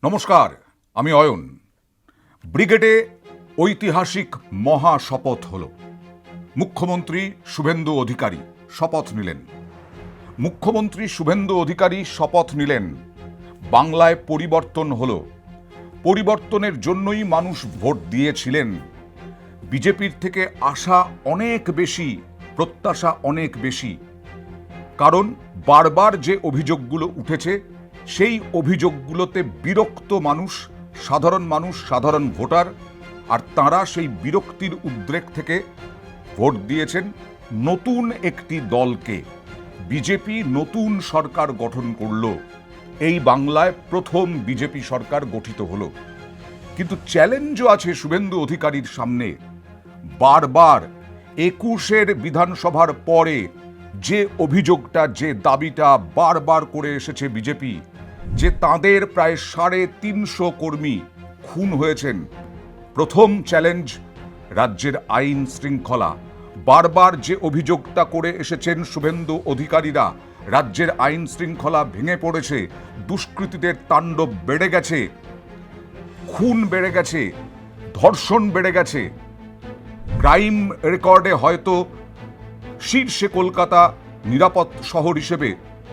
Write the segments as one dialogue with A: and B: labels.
A: নমস্কার, আমি অয়ন। ব্রিগেডে ঐতিহাসিক মহা শপথ হল। মুখ্যমন্ত্রী শুভেন্দু অধিকারী শপথ নিলেন। মুখ্যমন্ত্রী শুভেন্দু অধিকারী শপথ নিলেন। বাংলায় পরিবর্তন হল। পরিবর্তনের জন্যই মানুষ ভোট দিয়েছিলেন। বিজেপির থেকে আশা অনেক বেশি, প্রত্যাশা অনেক বেশি। কারণ বারবার যে অভিযোগগুলো উঠেছে সেই অভিযোগগুলোতে বিরক্ত মানুষ, সাধারণ ভোটার, আর তারা সেই বিরক্তির উদ্রেক থেকে ভোট দিয়েছেন নতুন একটি দলকে। বিজেপি নতুন সরকার গঠন করল। এই বাংলায় প্রথম বিজেপি সরকার গঠিত হলো। কিন্তু চ্যালেঞ্জও আছে শুভেন্দু অধিকারীর সামনে। বারবার ২১-এর বিধানসভার পরে যে অভিযোগটা, যে দাবিটা বারবার করে এসেছে বিজেপি, যে তাদের প্রায় ৩৫০ কর্মী খুন হয়েছেন। প্রথম চ্যালেঞ্জ রাজ্যের আইন শৃঙ্খলা। বারবার যে অভিযোগটা করে এসেছেন শুভেন্দু অধিকারীরা, রাজ্যের আইন শৃঙ্খলা ভেঙে পড়েছে, দুষ্কৃতীদের তাণ্ডব বেড়ে গেছে, খুন বেড়ে গেছে, ধর্ষণ বেড়ে গেছে। ক্রাইম রেকর্ডে হয়তো শীর্ষে কলকাতা নিরাপদ শহর হিসেবে,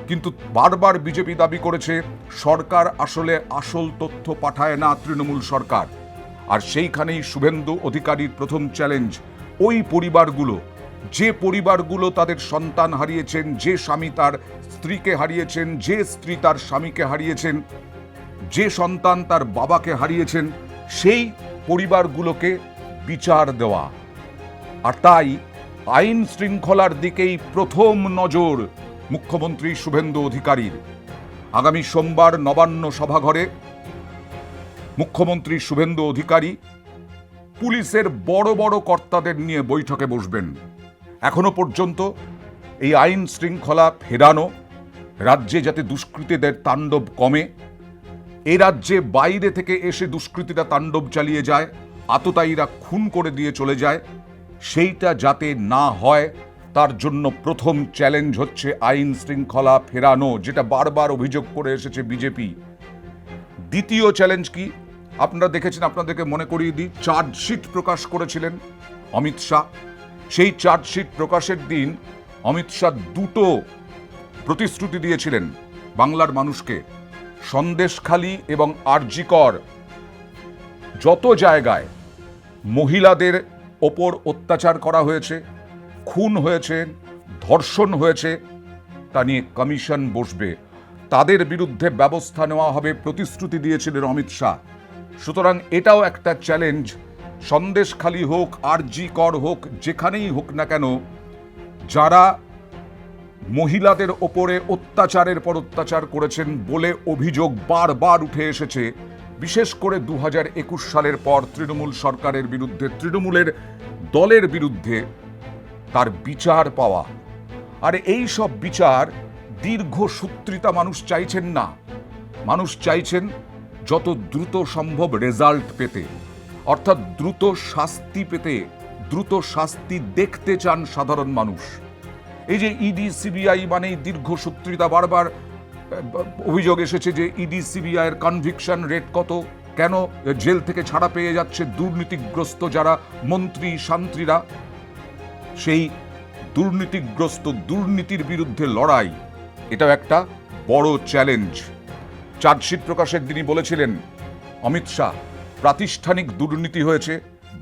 A: কিন্তু বারবার বিজেপি দাবি করেছে সরকার আসলে আসল তথ্য পাঠায় না, তৃণমূল সরকার। আর সেইখানেই শুভেন্দু অধিকারীর প্রথম চ্যালেঞ্জ। ওই পরিবারগুলো, যে পরিবারগুলো তাদের সন্তান হারিয়েছেন, যে স্বামী তার স্ত্রীকে হারিয়েছেন, যে স্ত্রী তার স্বামীকে হারিয়েছেন, যে সন্তান তার বাবাকে হারিয়েছেন, সেই পরিবারগুলোকে বিচার দেওয়া। আর তাই আইন শৃঙ্খলার দিকেই প্রথম নজর মুখ্যমন্ত্রী শুভেন্দু অধিকারীর। আগামী সোমবার নবান্ন সভাঘরে মুখ্যমন্ত্রী শুভেন্দু অধিকারী পুলিশের বড় বড় কর্তাদের নিয়ে বৈঠকে বসবেন। এখনো পর্যন্ত এই আইন শৃঙ্খলা ফেরানো, রাজ্যে যাতে দুষ্কৃতীদের তাণ্ডব কমে, এই রাজ্যে বাইরে থেকে এসে দুষ্কৃতীরা তাণ্ডব চালিয়ে যায়, আততায়ীরা খুন করে দিয়ে চলে যায়, সেইটা যাতে না হয় তার জন্য প্রথম চ্যালেঞ্জ হচ্ছে আইন শৃঙ্খলা ফেরানো, যেটা বারবার অভিযোগ করে এসেছে বিজেপি। দ্বিতীয় চ্যালেঞ্জ কি আপনারা দেখেছেন, আপনাদেরকে মনে করিয়ে দিই, চার্জশিট প্রকাশ করেছিলেন অমিত শাহ। সেই চার্জশিট প্রকাশের দিন অমিত শাহ দুটো প্রতিশ্রুতি দিয়েছিলেন বাংলার মানুষকে। সন্দেশখালী এবং আরজিকর যত জায়গায় মহিলাদের ওপর অত্যাচার করা হয়েছে, খুন হয়েছে, ধর্ষণ হয়েছে, তা নিয়ে কমিশন বসবে, তাদের বিরুদ্ধে ব্যবস্থা নেওয়া হবে, প্রতিশ্রুতি দিয়েছিলেন অমিত শাহ। সুতরাং এটাও একটা চ্যালেঞ্জ। সন্দেশখালী হোক, আরজিকর হোক, যেখানেই হোক না কেন, যারা মহিলাদের ওপরে অত্যাচারের পর অত্যাচার করেছেন বলে অভিযোগ বারবার উঠে এসেছে, বিশেষ করে ২০২১ সালের পর তৃণমূল সরকারের বিরুদ্ধে, তৃণমূলের দলের বিরুদ্ধে, তার বিচার পাওয়া। আর এই সব বিচার দীর্ঘসূত্রিতা মানুষ চাইছেন না। মানুষ চাইছেন যত দ্রুত সম্ভব রেজাল্ট পেতে, অর্থাৎ দ্রুত শাস্তি পেতে, দ্রুত শাস্তি দেখতে চান সাধারণ মানুষ। এই যে ইডি সিবিআই মানেই দীর্ঘসূত্রিতা। বারবার অভিযোগ এসেছে যে ইডি সিবিআই এর কনভিকশন রেট কত, কেন জেল থেকে ছাড়া পেয়ে যাচ্ছে দুর্নীতিগ্রস্ত যারা মন্ত্রী শান্ত্রীরা। সেই দুর্নীতিগ্রস্ত, দুর্নীতির বিরুদ্ধে লড়াই, এটাও একটা বড় চ্যালেঞ্জ। চার্জশিট প্রকাশের দিনই বলেছিলেন অমিত শাহ, প্রাতিষ্ঠানিক দুর্নীতি হয়েছে,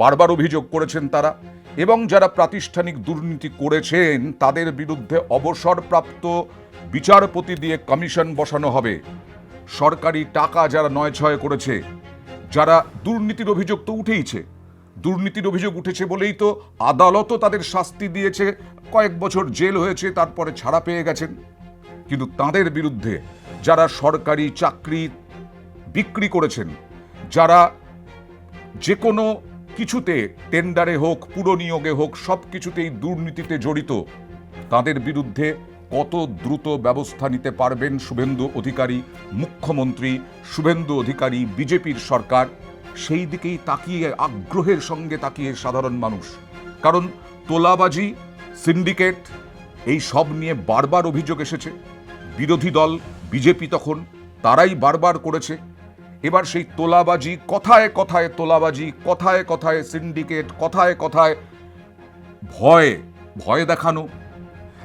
A: বারবার অভিযোগ করেছেন তারা, এবং যারা প্রাতিষ্ঠানিক দুর্নীতি করেছেন তাদের বিরুদ্ধে অবসরপ্রাপ্ত বিচারপতি দিয়ে কমিশন বসানো হবে। সরকারি টাকা যারা নয়ছয় করেছে, যারা দুর্নীতির অভিযোগ তো উঠেইছে, দুর্নীতির অভিযোগ উঠেছে বলেই তো আদালতও তাদের শাস্তি দিয়েছে, কয়েক বছর জেল হয়েছে, তারপরে ছাড়া পেয়ে গেছেন। কিন্তু তাদের বিরুদ্ধে যারা সরকারি চাকরি বিক্রি করেছেন, যারা যে কোনো কিছুতে, টেন্ডারে হোক, পুরনিয়োগে হোক, সব কিছুতেই দুর্নীতিতে জড়িত, তাদের বিরুদ্ধে কত দ্রুত ব্যবস্থা নিতে পারবেন শুভেন্দু অধিকারী, মুখ্যমন্ত্রী শুভেন্দু অধিকারী, বিজেপির সরকার, সেই দিকেই তাকিয়ে, আগ্রহের সঙ্গে তাকিয়ে সাধারণ মানুষ। কারণ তোলাবাজি, সিন্ডিকেট, এই সব নিয়ে বারবার অভিযোগ এসেছে। বিরোধী দল বিজেপি তখন তারাই বারবার করেছে। এবার সেই তোলাবাজি, কথায় কথায় তোলাবাজি, কথায় কথায় সিন্ডিকেট, কথায় কথায় ভয় ভয় দেখানো।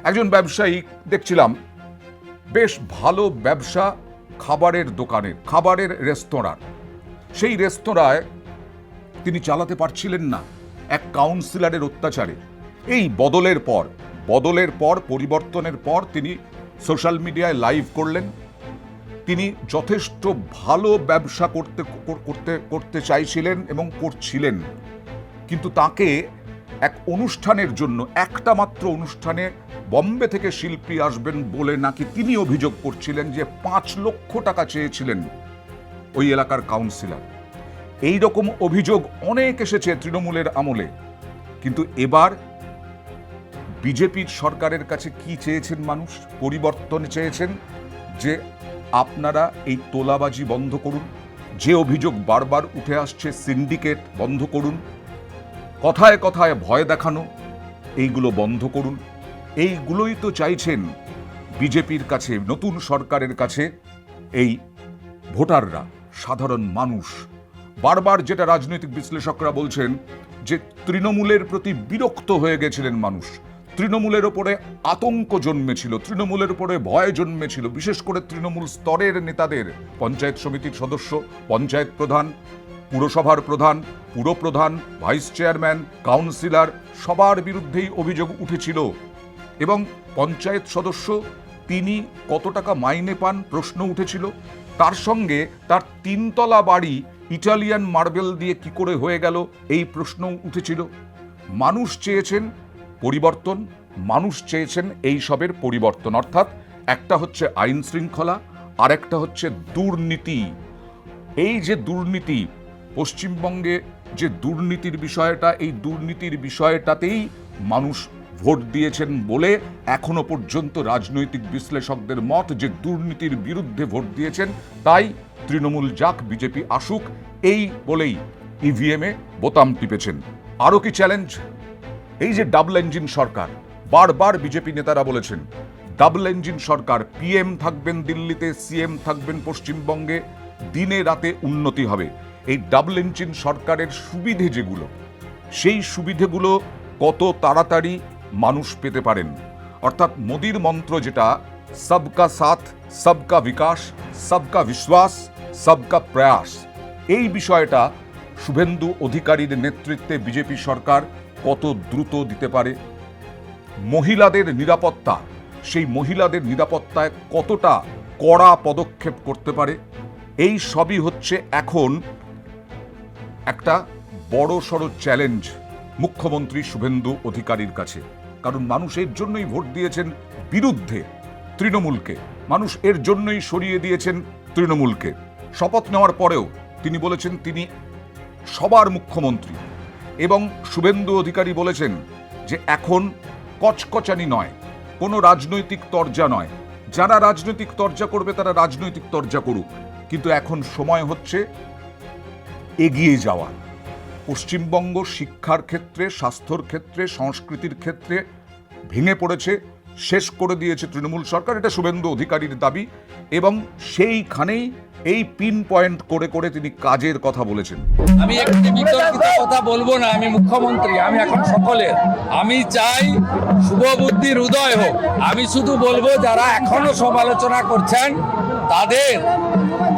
A: একজন ব্যবসায়ী দেখছিলাম, বেশ ভালো ব্যবসা খাবারের দোকানের, খাবারের রেস্তোরাঁর। সেই রেস্তোরাঁয় তিনি চালাতে পারছিলেন না এক কাউন্সিলরের অত্যাচারে। এই বদলের পর পরিবর্তনের পর তিনি সোশ্যাল মিডিয়ায় লাইভ করলেন। তিনি যথেষ্ট ভালো ব্যবসা করতে চাইছিলেন এবং করছিলেন, কিন্তু তাকে এক অনুষ্ঠানের জন্য, একটা মাত্র অনুষ্ঠানে বম্বে থেকে শিল্পী আসবেন বলে নাকি তিনি অভিযোগ করছিলেন যে 5 লক্ষ টাকা চেয়েছিলেন ওই এলাকার কাউন্সিলর। এই রকম অভিযোগ অনেক এসেছে তৃণমূলের আমলে। কিন্তু এবার বিজেপির সরকারের কাছে কি চেয়েছেন মানুষ? পরিবর্তন চেয়েছেন, যে আপনারা এই তোলাবাজি বন্ধ করুন, যে অভিযোগ বারবার উঠে আসছে সিন্ডিকেট বন্ধ করুন, কথায় কথায় ভয় দেখানো, এইগুলো বন্ধ করুন। এইগুলোই তো চাইছেন বিজেপির কাছে, নতুন সরকারের কাছে এই ভোটাররা, সাধারণ মানুষ। বারবার যেটা রাজনৈতিক বিশ্লেষকরা বলছেন যে তৃণমূলের প্রতি বিরক্ত হয়ে গেছিলেন মানুষ, তৃণমূলের ওপরে আতঙ্ক জন্মেছিল, তৃণমূলের উপরে ভয় জন্মেছিল, বিশেষ করে তৃণমূল স্তরের নেতাদের, পঞ্চায়েত সমিতির সদস্য, পঞ্চায়েত প্রধান, পুরসভার প্রধান, পুরপ্রধান, ভাইস চেয়ারম্যান, কাউন্সিলর, সবার বিরুদ্ধেই অভিযোগ উঠেছিল। এবং পঞ্চায়েত সদস্য তিনি কত টাকা মাইনে পান প্রশ্ন উঠেছিল। তার সঙ্গে তার 3 তলা বাড়ি ইটালিয়ান মার্বেল দিয়ে কি করে হয়ে গেল এই প্রশ্ন উঠেছিল। মানুষ চেয়েছেন পরিবর্তন, মানুষ চেয়েছেন এই সবের পরিবর্তন। অর্থাৎ একটা হচ্ছে আইন শৃঙ্খলা, আর একটা হচ্ছে দুর্নীতি। এই যে দুর্নীতি, পশ্চিমবঙ্গে যে দুর্নীতির বিষয়টা, এই দুর্নীতির বিষয়টাতেই মানুষ ভোট দিয়েছেন বলে এখনো পর্যন্ত রাজনৈতিক বিশ্লেষকদের মত, যে দুর্নীতির বিরুদ্ধে ভোট দিয়েছেন। তাই তৃণমূল যাক, বিজেপি আসুক, এই বলেই ইভিএমে বোতাম টিপেছেন। আরও কি চ্যালেঞ্জ? এই যে ডাবল ইঞ্জিন সরকার, বারবার বিজেপি নেতারা বলেছেন ডাবল ইঞ্জিন সরকার, পিএম থাকবেন দিল্লিতে, সিএম থাকবেন পশ্চিমবঙ্গে, দিনে রাতে উন্নতি হবে। এই ডাবল ইঞ্জিন সরকারের সুবিধে যেগুলো, সেই সুবিধেগুলো কত তাড়াতাড়ি মানুষ পেতে পারেন। অর্থাৎ মোদির মন্ত্র যেটা, সবকা সাথ, সবকা বিকাশ, সবকা বিশ্বাস, সবকা প্রয়াস, এই বিষয়টা শুভেন্দু অধিকারীর নেতৃত্বে বিজেপি সরকার কত দ্রুত দিতে পারে। মহিলাদের নিরাপত্তা, সেই মহিলাদের নিরাপত্তায় কতটা কড়া পদক্ষেপ করতে পারে, এই সবই হচ্ছে এখন একটা বড়সড় চ্যালেঞ্জ মুখ্যমন্ত্রী শুভেন্দু অধিকারীর কাছে। কারণ মানুষ এর জন্যই ভোট দিয়েছেন বিরুদ্ধে তৃণমূলকে, মানুষ এর জন্যই সরিয়ে দিয়েছেন তৃণমূলকে। শপথ নেওয়ার পরেও তিনি বলেছেন তিনি সবার মুখ্যমন্ত্রী, এবং শুভেন্দু অধিকারী বলেছেন যে এখন কচকচানি নয়, কোনো রাজনৈতিক তরজা নয়, যারা রাজনৈতিক তরজা করবে তারা রাজনৈতিক তরজা করুক, কিন্তু এখন সময় হচ্ছে এগিয়ে যাওয়া। পশ্চিমবঙ্গ শিক্ষার ক্ষেত্রে, স্বাস্থ্যর ক্ষেত্রে, সংস্কৃতির ক্ষেত্রে ভেঙে পড়েছে, শেষ করে দিয়েছে তৃণমূল সরকার, এটা শুভেন্দু অধিকারীর দাবি। এবং সেইখানেই এই পিন পয়েন্ট করে করে তিনি কাজের কথা বলেছেন।
B: আমি একটি বিতর্কিত কথা বলবো না, আমি মুখ্যমন্ত্রী, আমি এখন সকলের। আমি চাই শুভবুদ্ধির উদয় হোক। আমি শুধু বলবো যারা এখনো সমালোচনা করছেন তাদের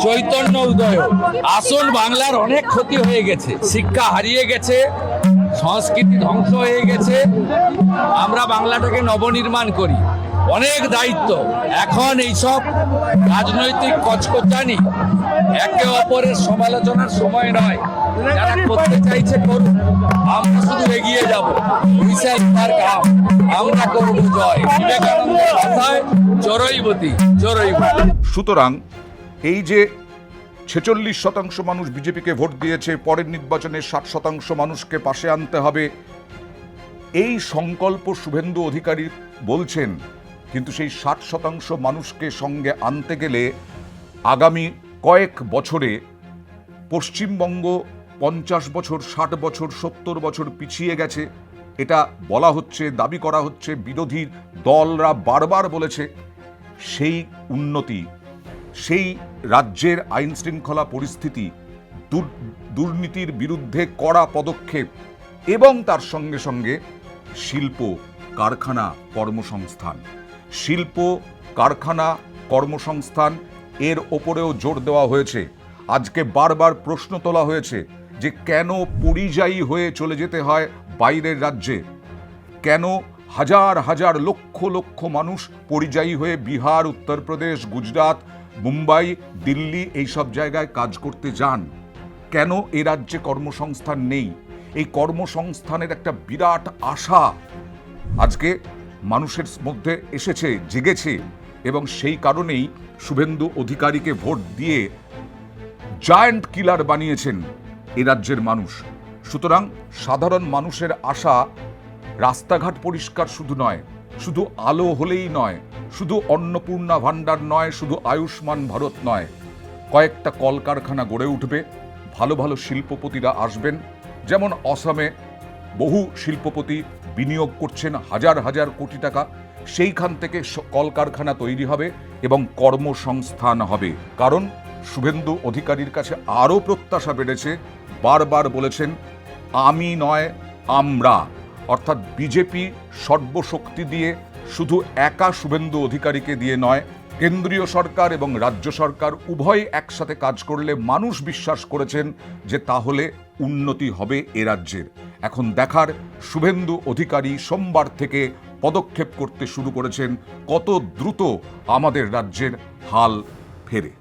B: চৈতন্য উদয় হোক। আসল বাংলার অনেক ক্ষতি হয়ে গেছে, শিক্ষা হারিয়ে গেছে, সংস্কৃতি ধ্বংস হয়ে গেছে। আমরা বাংলাটাকে নবনির্মাণ করি, অনেক দায়িত্ব। এখন এইসব রাজনৈতিক কচকচানি, একে অপরের সমালোচনার সময় নয়। যারা করতে চাইছে করুন, আমরা শুধু এগিয়ে যাব। আমরা করব জয়। বিবেকানন্দের কথায় চড়ইবতী চড়ইবতী।
A: সুতরাং এই যে 46% মানুষ বিজেপিকে ভোট দিয়েছে, পরের নির্বাচনে 60% মানুষকে পাশে আনতে হবে, এই সংকল্প শুভেন্দু অধিকারী বলছেন। কিন্তু সেই 60% মানুষকে সঙ্গে আনতে গেলে আগামী কয়েক বছরে পশ্চিমবঙ্গ 50 বছর, 60 বছর, 70 বছর পিছিয়ে গেছে, এটা বলা হচ্ছে, দাবি করা হচ্ছে, বিরোধী দলরা বারবার বলেছে। সেই উন্নতি, সেই রাজ্যের আইন শৃঙ্খলা পরিস্থিতি, দুর্নীতির বিরুদ্ধে কড়া পদক্ষেপ এবং তার সঙ্গে সঙ্গে শিল্প, কারখানা, কর্মসংস্থান, শিল্প, কারখানা, কর্মসংস্থান এর ওপরেও জোর দেওয়া হয়েছে। আজকে বারবার প্রশ্ন তোলা হয়েছে যে কেন পরিযায়ী হয়ে চলে যেতে হয় বাইরের রাজ্যে, কেন হাজার হাজার লক্ষ লক্ষ মানুষ পরিযায়ী হয়ে বিহার, উত্তরপ্রদেশ, গুজরাট, মুম্বাই, দিল্লি এইসব জায়গায় কাজ করতে যান, কেন এ রাজ্যে কর্মসংস্থান নেই। এই কর্মসংস্থানের একটা বিরাট আশা আজকে মানুষের মধ্যে এসেছে, জেগেছে, এবং সেই কারণেই শুভেন্দু অধিকারীকে ভোট দিয়ে জায়ান্ট কিলার বানিয়েছেন এ রাজ্যের মানুষ। সুতরাং সাধারণ মানুষের আশা রাস্তাঘাট পরিষ্কার শুধু নয়, শুধু আলো হলেই নয়, শুধু অন্নপূর্ণা ভাণ্ডার নয়, শুধু আয়ুষ্মান ভারত নয়, কয়েকটা কলকারখানা গড়ে উঠবে, ভালো ভালো শিল্পপতিরা আসবেন। যেমন অসমে বহু শিল্পপতি বিনিয়োগ করছেন হাজার হাজার কোটি টাকা, সেইখান থেকে কলকারখানা তৈরি হবে এবং কর্মসংস্থান হবে। কারণ শুভেন্দু অধিকারীর কাছে আরও প্রত্যাশা বেড়েছে, বারবার বলেছেন আমি নয় আমরা, অর্থাৎ বিজেপি সর্বশক্তি দিয়ে শুধু একা শুভেন্দু অধিকারীকে দিয়ে নয়, কেন্দ্রীয় সরকার এবং রাজ্য সরকার উভয় একসাথে কাজ করলে মানুষ বিশ্বাস করেছেন যে তাহলে উন্নতি হবে এ রাজ্যের। এখন দেখার শুভেন্দু অধিকারী সোমবার থেকে পদক্ষেপ করতে শুরু করেছেন, কত দ্রুত আমাদের রাজ্যের হাল ফেরে।